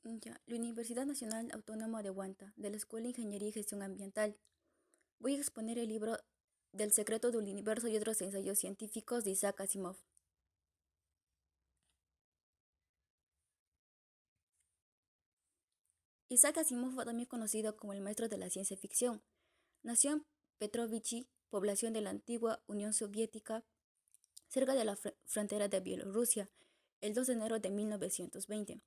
La Universidad Nacional Autónoma de Huanta, de la Escuela de Ingeniería y Gestión Ambiental. Voy a exponer el libro Del secreto del universo y otros ensayos científicos de Isaac Asimov. Isaac Asimov fue también conocido como el maestro de la ciencia ficción. Nació en Petrovichy, población de la antigua Unión Soviética, cerca de la frontera de Bielorrusia, el 2 de enero de 1920.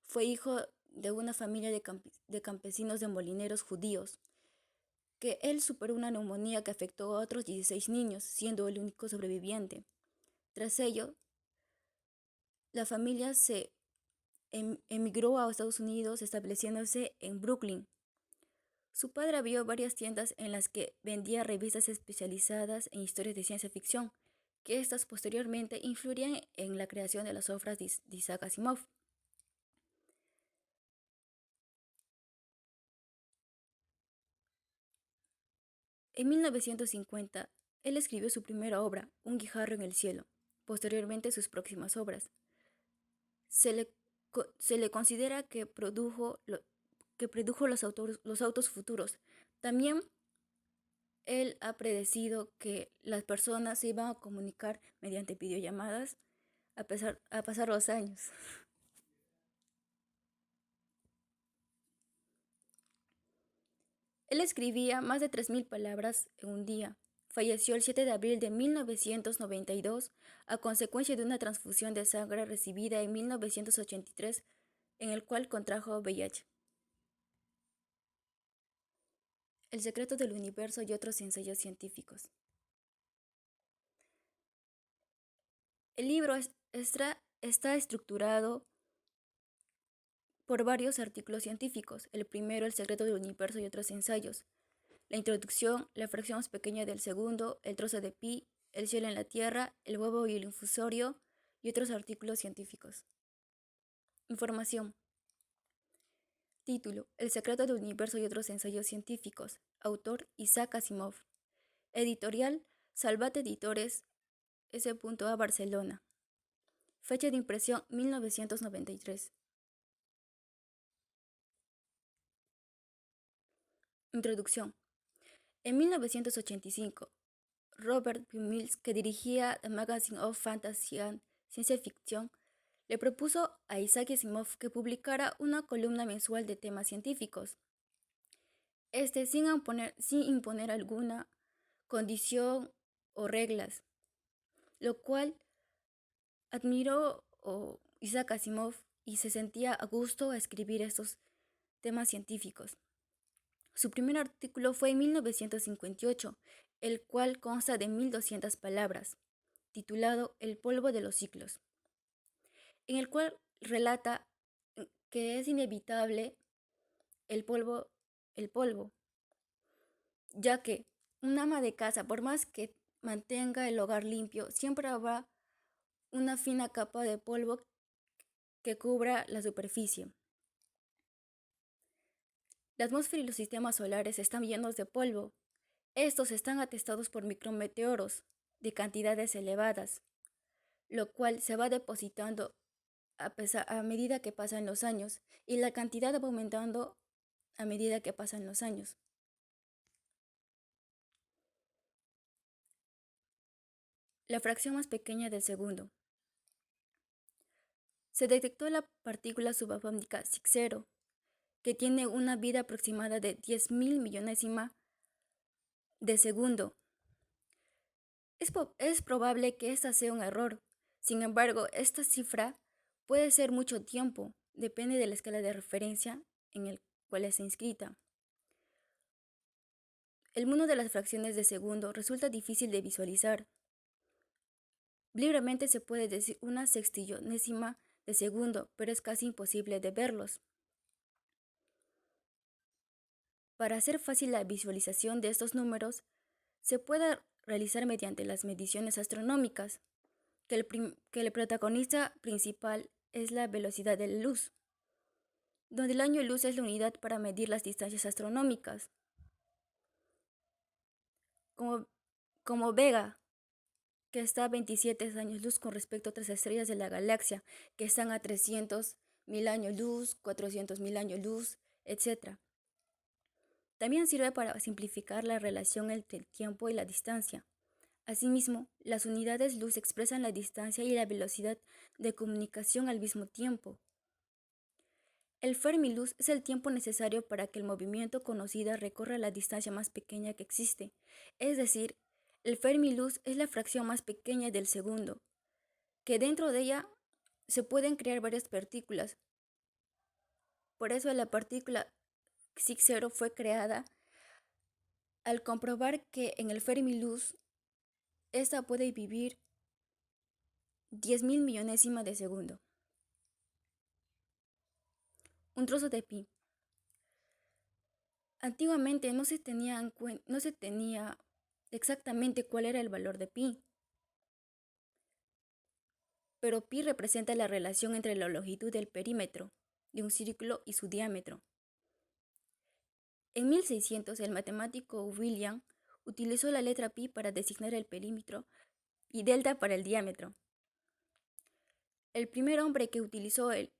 Fue hijo de una familia de campesinos de molineros judíos, que él superó una neumonía que afectó a otros 16 niños, siendo el único sobreviviente. Tras ello, la familia se emigró a Estados Unidos, estableciéndose en Brooklyn. Su padre abrió varias tiendas en las que vendía revistas especializadas en historias de ciencia ficción, que estas posteriormente influirían en la creación de las obras de Isaac Asimov. En 1950, él escribió su primera obra, Un guijarro en el cielo. Posteriormente, sus próximas obras. Se le considera que produjo los autos futuros. También él ha predecido que las personas se iban a comunicar mediante videollamadas a pasar los años. Él escribía más de 3.000 palabras en un día. Falleció el 7 de abril de 1992 a consecuencia de una transfusión de sangre recibida en 1983, en el cual contrajo VIH. El secreto del universo y otros ensayos científicos. El libro está estructurado por varios artículos científicos. El primero, El secreto del universo y otros ensayos. La introducción, la fracción más pequeña del segundo, el trozo de pi, el cielo en la tierra, el huevo y el infusorio y otros artículos científicos. Información. Título, El secreto del universo y otros ensayos científicos. Autor, Isaac Asimov. Editorial, Salvat Editores, S.A. Barcelona. Fecha de impresión, 1993. Introducción. En 1985, Robert B. Mills, que dirigía The Magazine of Fantasy and Ciencia Ficción, le propuso a Isaac Asimov que publicara una columna mensual de temas científicos, sin imponer alguna condición o reglas, lo cual admiró Isaac Asimov y se sentía a gusto a escribir estos temas científicos. Su primer artículo fue en 1958, el cual consta de 1.200 palabras, titulado El polvo de los ciclos, en el cual relata que es inevitable el polvo, ya que un ama de casa, por más que mantenga el hogar limpio, siempre habrá una fina capa de polvo que cubra la superficie. La atmósfera y los sistemas solares están llenos de polvo. Estos están atestados por micrometeoros de cantidades elevadas, lo cual se va depositando a medida que pasan los años, y la cantidad va aumentando a medida que pasan los años. La fracción más pequeña del segundo. Se detectó la partícula subatómica Sig0, que tiene una vida aproximada de 10.000 millonésima de segundo. Es probable que esta sea un error. Sin embargo, esta cifra puede ser mucho tiempo, depende de la escala de referencia en el cual está inscrita. El mundo de las fracciones de segundo resulta difícil de visualizar. Libremente se puede decir una sextillonésima de segundo, pero es casi imposible de verlos. Para hacer fácil la visualización de estos números, se puede realizar mediante las mediciones astronómicas, que el protagonista principal es la velocidad de la luz, donde el año luz es la unidad para medir las distancias astronómicas. Como Vega, que está a 27 años luz con respecto a otras estrellas de la galaxia, que están a 300 1000 años luz, 400.000 años luz, etc. También sirve para simplificar la relación entre el tiempo y la distancia. Asimismo, las unidades luz expresan la distancia y la velocidad de comunicación al mismo tiempo. El Fermiluz es el tiempo necesario para que el movimiento conocido recorra la distancia más pequeña que existe, es decir, el Fermiluz es la fracción más pequeña del segundo, que dentro de ella se pueden crear varias partículas. Por eso la partícula Xi0 fue creada al comprobar que en el Fermiluz esta puede vivir 10.000 millonésima de segundo. Un trozo de pi. Antiguamente no se tenía exactamente cuál era el valor de pi, pero pi representa la relación entre la longitud del perímetro de un círculo y su diámetro. En 1600, el matemático William utilizó la letra pi para designar el perímetro y delta para el diámetro. El primer hombre que utilizó el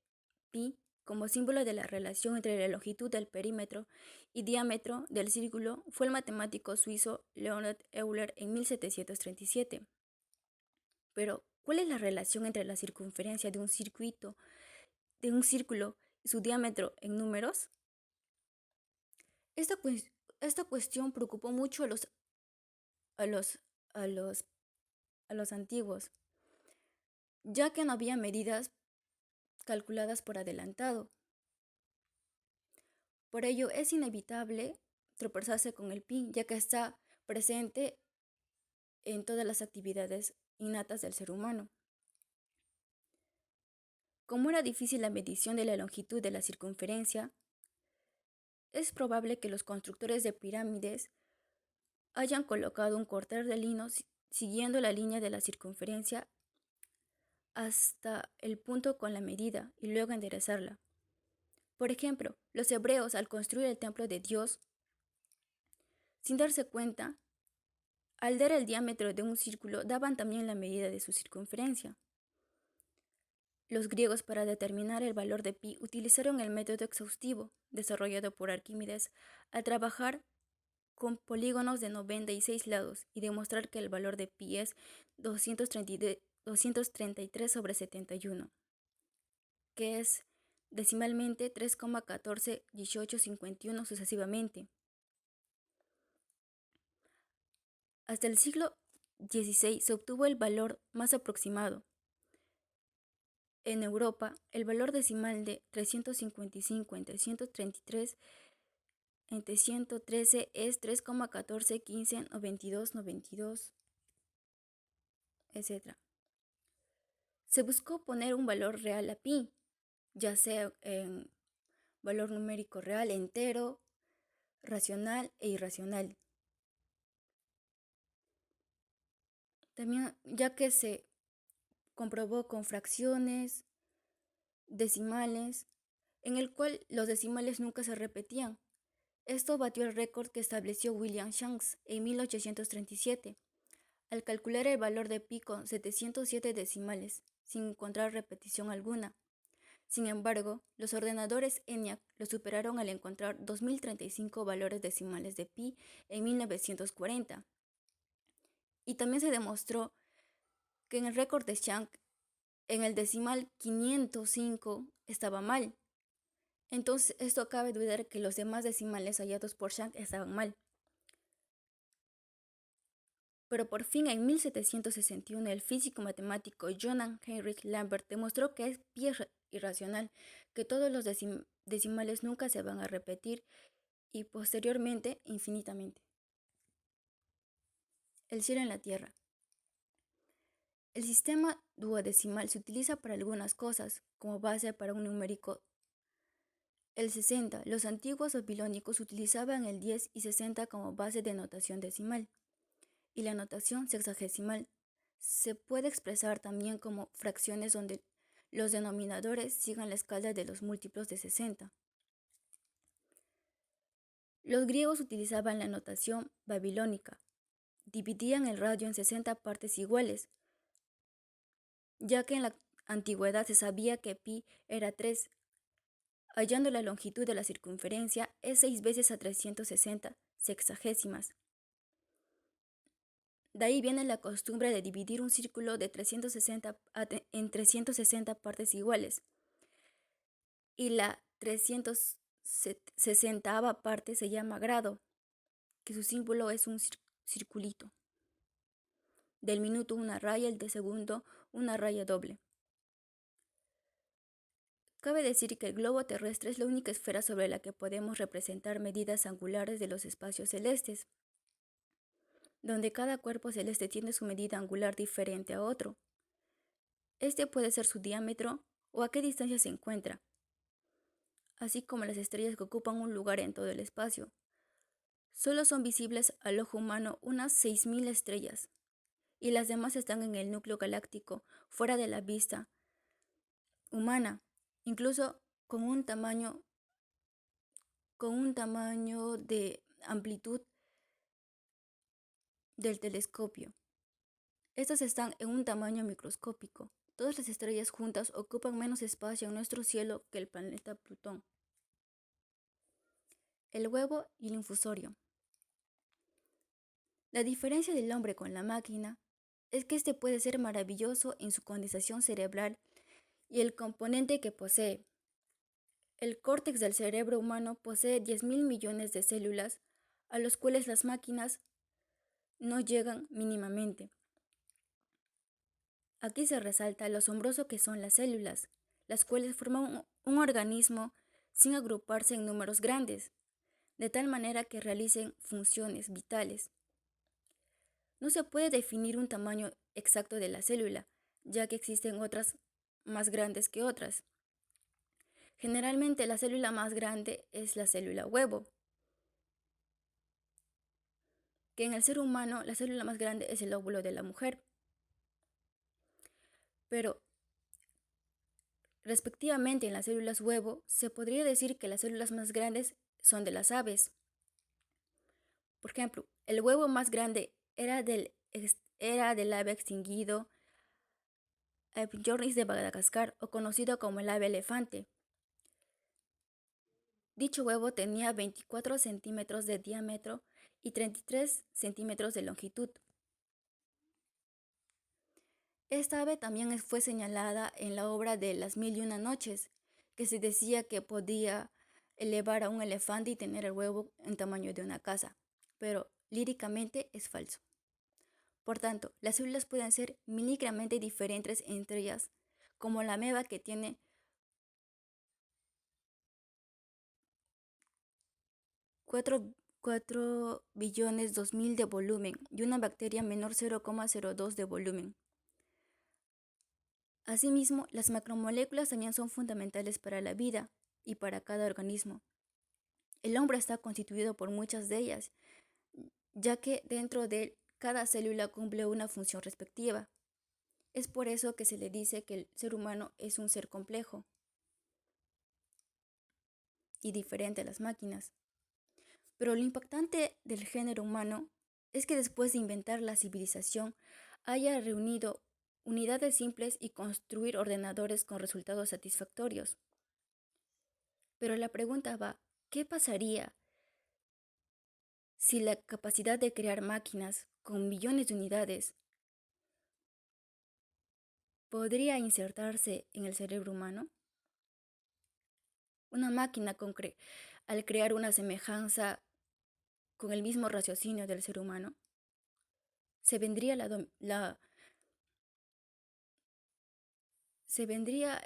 pi como símbolo de la relación entre la longitud del perímetro y diámetro del círculo fue el matemático suizo Leonhard Euler en 1737. Pero, ¿cuál es la relación entre la circunferencia de un círculo y su diámetro en números? Esta cuestión preocupó mucho a los antiguos, ya que no había medidas calculadas por adelantado. Por ello es inevitable tropezarse con el pi, ya que está presente en todas las actividades innatas del ser humano. Como era difícil la medición de la longitud de la circunferencia, es probable que los constructores de pirámides hayan colocado un cordel de lino siguiendo la línea de la circunferencia hasta el punto con la medida y luego enderezarla. Por ejemplo, los hebreos al construir el templo de Dios, sin darse cuenta, al dar el diámetro de un círculo daban también la medida de su circunferencia. Los griegos, para determinar el valor de pi, utilizaron el método exhaustivo desarrollado por Arquímedes al trabajar con polígonos de 96 lados y demostrar que el valor de pi es 233/71, que es decimalmente 3,141851 sucesivamente. Hasta el siglo XVI se obtuvo el valor más aproximado. En Europa, el valor decimal de 355 entre 133 entre 113 es 3,14159292, etc. Se buscó poner un valor real a pi, ya sea en valor numérico real, entero, racional e irracional. También, ya que se comprobó con fracciones, decimales, en el cual los decimales nunca se repetían. Esto batió el récord que estableció William Shanks en 1837, al calcular el valor de pi con 707 decimales, sin encontrar repetición alguna. Sin embargo, los ordenadores ENIAC lo superaron al encontrar 2035 valores decimales de pi en 1940. Y también se demostró que en el récord de Shank, en el decimal 505 estaba mal. Entonces, esto cabe dudar que los demás decimales hallados por Shank estaban mal. Pero por fin en 1761 el físico matemático Johann Heinrich Lambert demostró que es pi irracional, que todos los decimales nunca se van a repetir y posteriormente infinitamente. El cielo en la tierra. El sistema duodecimal se utiliza para algunas cosas, como base para un numérico. El 60. Los antiguos babilónicos utilizaban el 10 y 60 como base de notación decimal. Y la notación sexagesimal se puede expresar también como fracciones donde los denominadores sigan la escala de los múltiplos de 60. Los griegos utilizaban la notación babilónica. Dividían el radio en 60 partes iguales, ya que en la antigüedad se sabía que pi era 3, hallando la longitud de la circunferencia es 6 veces a 360 sexagésimas. De ahí viene la costumbre de dividir un círculo de 360 en 360 partes iguales, y la 360ª parte se llama grado, que su símbolo es un circulito. Del minuto una raya, el de segundo una raya doble. Cabe decir que el globo terrestre es la única esfera sobre la que podemos representar medidas angulares de los espacios celestes, donde cada cuerpo celeste tiene su medida angular diferente a otro. Este puede ser su diámetro o a qué distancia se encuentra, así como las estrellas que ocupan un lugar en todo el espacio. Solo son visibles al ojo humano unas 6.000 estrellas, y las demás están en el núcleo galáctico, fuera de la vista humana, incluso con un tamaño de amplitud del telescopio. Estas están en un tamaño microscópico. Todas las estrellas juntas ocupan menos espacio en nuestro cielo que el planeta Plutón. El huevo y el infusorio. La diferencia del hombre con la máquina es que este puede ser maravilloso en su condensación cerebral y el componente que posee. El córtex del cerebro humano posee 10.000 millones de células, a los cuales las máquinas no llegan mínimamente. Aquí se resalta lo asombroso que son las células, las cuales forman un organismo sin agruparse en números grandes, de tal manera que realicen funciones vitales. No se puede definir un tamaño exacto de la célula, ya que existen otras más grandes que otras. Generalmente la célula más grande es la célula huevo, que en el ser humano la célula más grande es el óvulo de la mujer. Pero respectivamente en las células huevo se podría decir que las células más grandes son de las aves. Por ejemplo, el huevo más grande era del ave extinguido Aepyornis de Madagascar, o conocido como el ave elefante. Dicho huevo tenía 24 centímetros de diámetro y 33 centímetros de longitud. Esta ave también fue señalada en la obra de Las Mil y Una Noches, que se decía que podía elevar a un elefante y tener el huevo en tamaño de una casa, pero líricamente es falso. Por tanto, las células pueden ser miligramente diferentes entre ellas, como la ameba, que tiene 4 billones 2000 de volumen y una bacteria menor 0,02 de volumen. Asimismo, las macromoléculas también son fundamentales para la vida y para cada organismo. El hombre está constituido por muchas de ellas, ya que dentro de él cada célula cumple una función respectiva. Es por eso que se le dice que el ser humano es un ser complejo y diferente a las máquinas. Pero lo impactante del género humano es que después de inventar la civilización, haya reunido unidades simples y construir ordenadores con resultados satisfactorios. Pero la pregunta va, ¿qué pasaría si la capacidad de crear máquinas con millones de unidades podría insertarse en el cerebro humano? Una máquina al crear una semejanza con el mismo raciocinio del ser humano, ¿se vendría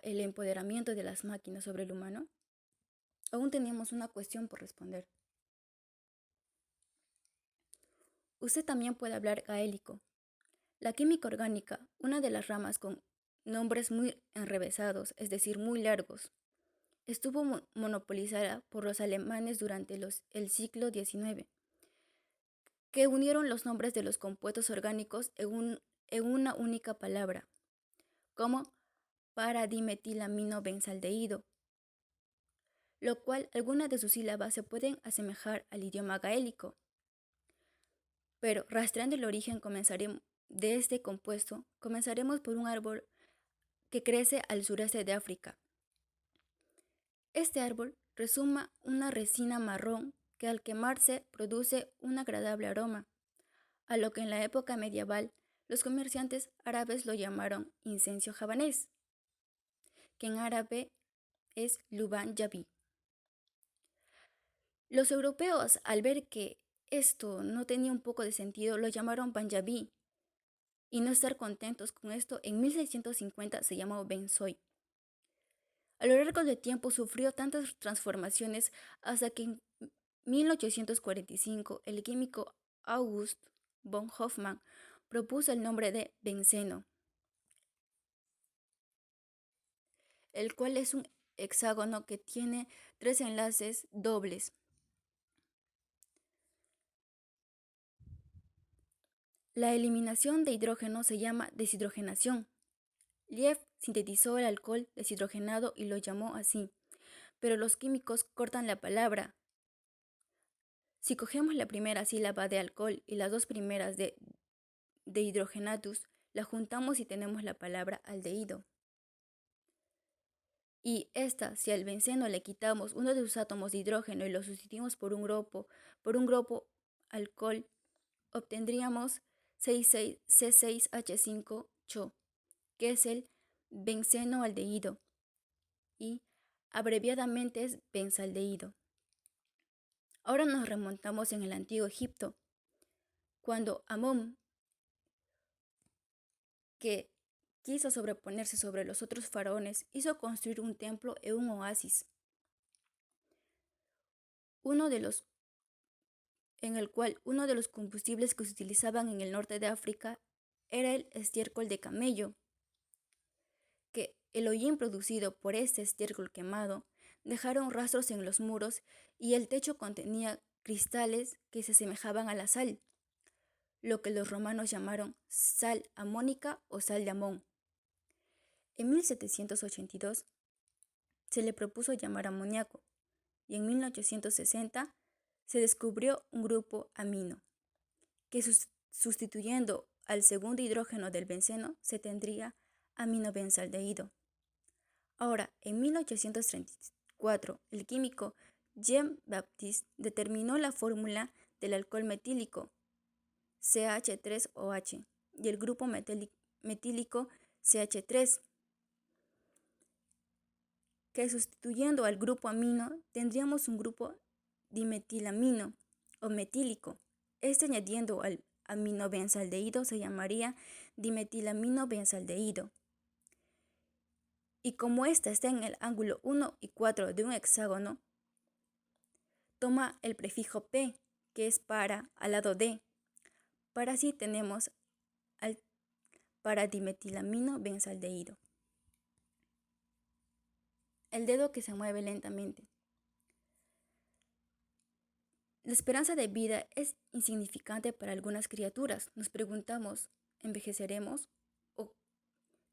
el empoderamiento de las máquinas sobre el humano? Aún tenemos una cuestión por responder. Usted también puede hablar gaélico. La química orgánica, una de las ramas con nombres muy enrevesados, es decir, muy largos, estuvo monopolizada por los alemanes durante el siglo XIX, que unieron los nombres de los compuestos orgánicos en una única palabra, como para-dimetilamino-benzaldehído, lo cual algunas de sus sílabas se pueden asemejar al idioma gaélico. Pero rastreando el origen de este compuesto, comenzaremos por un árbol que crece al sureste de África. Este árbol resuma una resina marrón que al quemarse produce un agradable aroma, a lo que en la época medieval los comerciantes árabes lo llamaron incenso javanés, que en árabe es luban yabi. Los europeos, al ver que esto no tenía un poco de sentido, lo llamaron banjabí, y no estar contentos con esto, en 1650 se llamó benzoy. A lo largo del tiempo sufrió tantas transformaciones hasta que en 1845 el químico August von Hofmann propuso el nombre de benceno, el cual es un hexágono que tiene 3 enlaces dobles. La eliminación de hidrógeno se llama deshidrogenación. Liev sintetizó el alcohol deshidrogenado y lo llamó así, pero los químicos cortan la palabra. Si cogemos la primera sílaba de alcohol y las dos primeras de hidrogenatus, la juntamos y tenemos la palabra aldehído. Y esta, si al benceno le quitamos uno de sus átomos de hidrógeno y lo sustituimos por un grupo alcohol, obtendríamos C6H5CHO, que es el benceno aldehído, y abreviadamente es benzaldehído. Ahora nos remontamos en el antiguo Egipto, cuando Amón, que quiso sobreponerse sobre los otros faraones, hizo construir un templo en un oasis, en el cual uno de los combustibles que se utilizaban en el norte de África era el estiércol de camello, que el hollín producido por este estiércol quemado dejaron rastros en los muros y el techo contenía cristales que se asemejaban a la sal, lo que los romanos llamaron sal amónica o sal de Amón. En 1782 se le propuso llamar amoníaco y en 1860 se descubrió un grupo amino, que sustituyendo al segundo hidrógeno del benceno se tendría aminobenzaldehído. Ahora, en 1834, el químico Jean-Baptiste determinó la fórmula del alcohol metílico, CH3OH, y el grupo metílico CH3, que sustituyendo al grupo amino tendríamos un grupo dimetilamino o metílico. Este añadiendo al aminobenzaldehído se llamaría dimetilaminobenzaldehído. Y como esta está en el ángulo 1 y 4 de un hexágono, toma el prefijo P, que es para al lado de. Para así tenemos al paradimetilaminobenzaldehído. El dedo que se mueve lentamente. La esperanza de vida es insignificante para algunas criaturas. Nos preguntamos, ¿envejeceremos? ¿O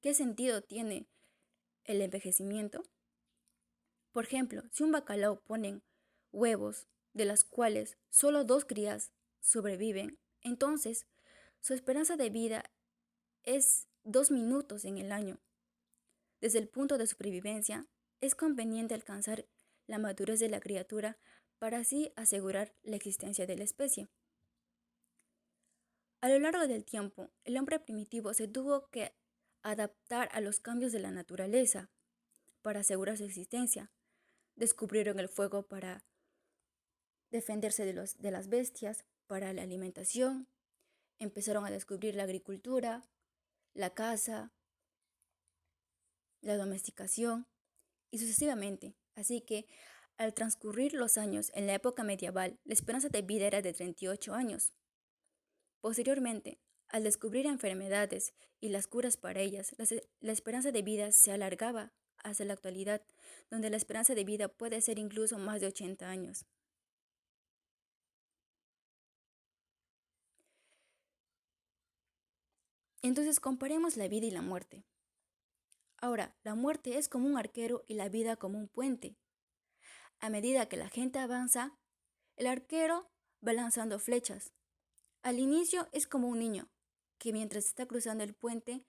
qué sentido tiene el envejecimiento? Por ejemplo, si un bacalao ponen huevos, de las cuales solo 2 crías sobreviven, entonces su esperanza de vida es 2 minutos en el año. Desde el punto de supervivencia, es conveniente alcanzar la madurez de la criatura para así asegurar la existencia de la especie. A lo largo del tiempo, el hombre primitivo se tuvo que adaptar a los cambios de la naturaleza para asegurar su existencia. Descubrieron el fuego para defenderse de las bestias, para la alimentación. Empezaron a descubrir la agricultura, la caza, la domesticación y sucesivamente. Así que, al transcurrir los años en la época medieval, la esperanza de vida era de 38 años. Posteriormente, al descubrir enfermedades y las curas para ellas, la esperanza de vida se alargaba hasta la actualidad, donde la esperanza de vida puede ser incluso más de 80 años. Entonces comparemos la vida y la muerte. Ahora, la muerte es como un arquero y la vida como un puente. A medida que la gente avanza, el arquero va lanzando flechas. Al inicio es como un niño, que mientras está cruzando el puente,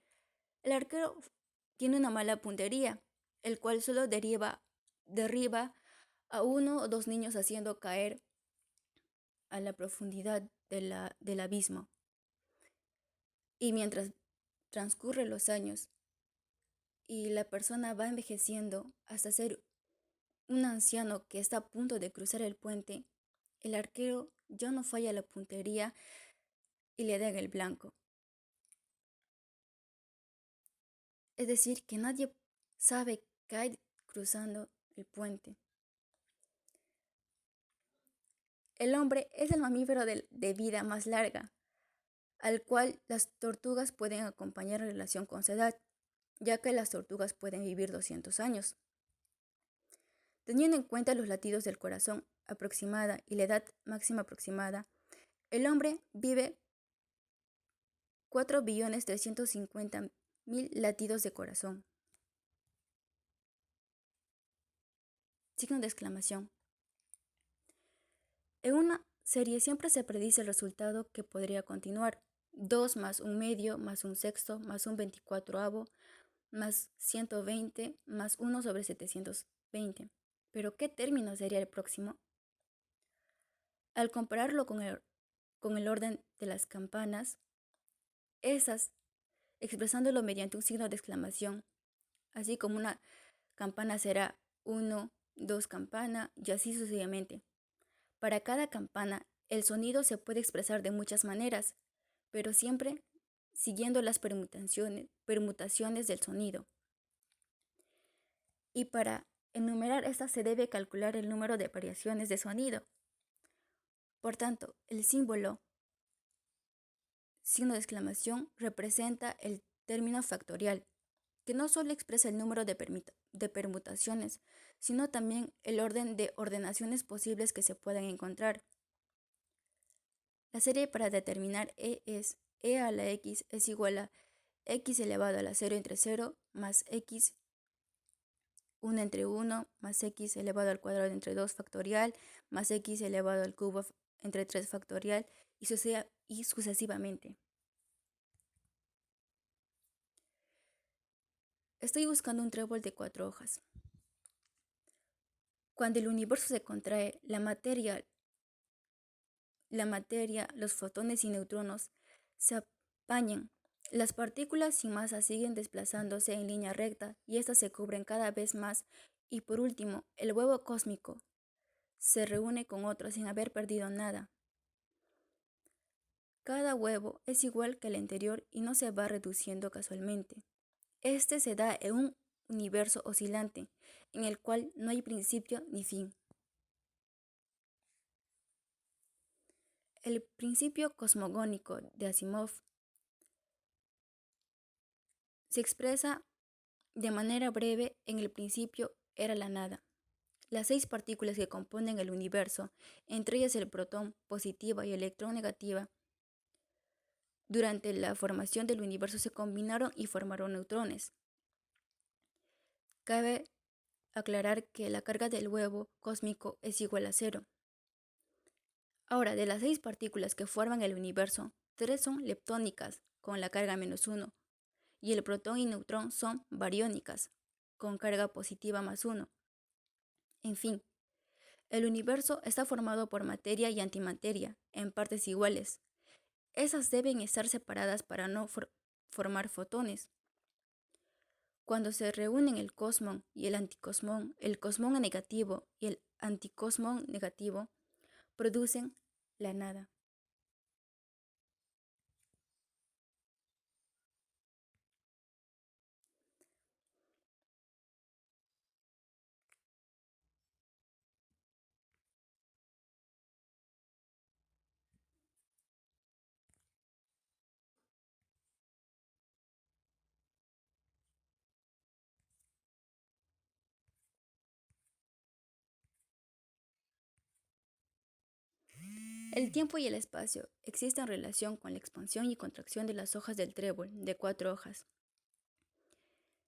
el arquero tiene una mala puntería, el cual solo deriva derriba a uno o dos niños haciendo caer a la profundidad del abismo. Y mientras transcurren los años y la persona va envejeciendo hasta ser un anciano que está a punto de cruzar el puente, el arquero ya no falla la puntería y le da en el blanco. Es decir, que nadie sabe qué hay cruzando el puente. El hombre es el mamífero de vida más larga, al cual las tortugas pueden acompañar en relación con su edad, ya que las tortugas pueden vivir 200 años. Teniendo en cuenta los latidos del corazón aproximada y la edad máxima aproximada, el hombre vive 4.350.000 latidos de corazón. Signo de exclamación. En una serie siempre se predice el resultado que podría continuar: 2 más un medio más un sexto más un 24avo más 120 más 1 sobre 720. ¿Pero qué término sería el próximo? Al compararlo con el orden de las campanas, esas expresándolo mediante un signo de exclamación, así como una campana será 1, 2 campana y así sucesivamente. Para cada campana, el sonido se puede expresar de muchas maneras, pero siempre siguiendo las permutaciones del sonido. Y para enumerar estas se debe calcular el número de variaciones de sonido. Por tanto, el símbolo signo de exclamación representa el término factorial, que no solo expresa el número de permutaciones, sino también el orden de ordenaciones posibles que se puedan encontrar. La serie para determinar es e a la x es igual a x elevado a la 0 entre 0 más x 1 entre 1 más x elevado al cuadrado entre 2 factorial más x elevado al cubo entre 3 factorial y sucesivamente. Estoy buscando un trébol de 4 hojas. Cuando el universo se contrae, la materia, los fotones y neutrones se apañan. Las partículas sin masa siguen desplazándose en línea recta y estas se cubren cada vez más. Y por último, el huevo cósmico se reúne con otro sin haber perdido nada. Cada huevo es igual que el anterior y no se va reduciendo casualmente. Este se da en un universo oscilante, en el cual no hay principio ni fin. El principio cosmogónico de Asimov se expresa de manera breve en el principio era la nada. Las 6 partículas que componen el universo, entre ellas el protón positiva y el electrón negativa, durante la formación del universo se combinaron y formaron neutrones. Cabe aclarar que la carga del huevo cósmico es igual a 0. Ahora, de las 6 partículas que forman el universo, 3 son leptónicas, con la carga -1, y el protón y neutrón son bariónicas, con carga positiva +1. En fin, el universo está formado por materia y antimateria, en partes iguales. Esas deben estar separadas para no formar fotones. Cuando se reúnen el cosmón y el anticosmón, el cosmón negativo y el anticosmón negativo, producen la nada. El tiempo y el espacio existen en relación con la expansión y contracción de las hojas del trébol de 4 hojas.